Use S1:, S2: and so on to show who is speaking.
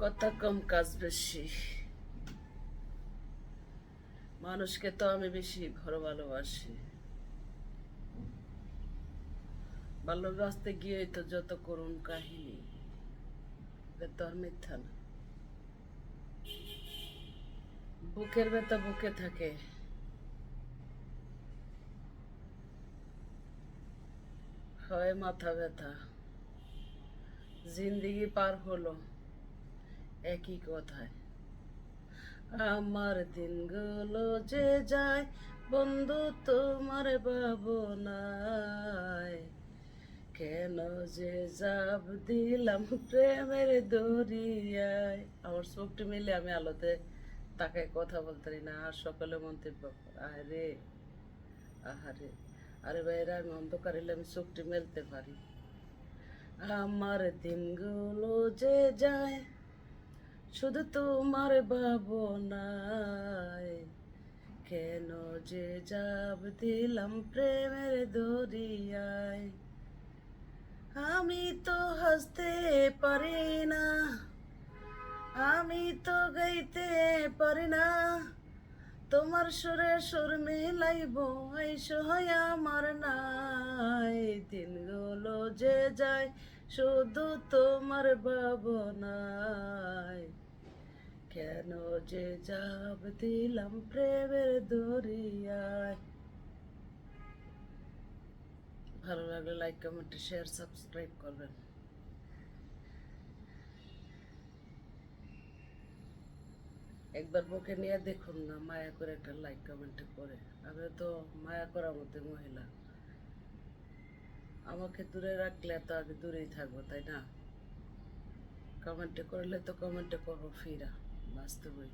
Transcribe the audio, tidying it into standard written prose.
S1: কথা কম কাজ বেশি। মানুষকে তো আমি বেশি ভালোবাসি। ভালোবাসতে গিয়ে তো যত করুণ কাহিনী, এটা তো আর মিথ্যা না। বুকের ব্যথা বুকে থাকে, হয় মাথা ব্যথা। জিন্দিগি পার হলো একই কথায়। আমার দিনগুলো যে যায় বন্ধু তোমার ভাবনায়, কেন যে যাব দিলাম প্রেমের দরিয়ায়। আমার চোখটি মিলে আমি আলোতে তাকায় কথা বলতে পারি না, আর সকালে মন্তব্য আরে আহারে। আরে ভাইরা, আমি অন্ধকার হলে আমি চোখটি মেলতে পারি। আমার দিনগুলো যে যায় শুধু তোমার ভাবনায়, কেন যে যাব দিলাম প্রেমের দরিয়ায়। আমি তো হাসতে পারি না, আমি তো গাইতে পারি না, তোমার সুরে সুর মিলাইব এই সহায় আমার নাই। দিনগুলো যে যায় শুধু তোমার ভাবনায়, কেন যে যাব দিলাম প্রেমের দরিয়ায়। ভালো লাগলে লাইক কমেন্ট শেয়ার সাবস্ক্রাইব করবেন। একবার বুকে নিয়ে দেখুন না, মায়া করে একটা লাইক কমেন্ট করে। আমি তো মায়া করার মধ্যে মহিলা, আমাকে দূরে রাখলে তো আমি দূরেই থাকবো, তাই না? কমেন্টে করলে তো কমেন্টে করবো ফিরা, বাস্তবই।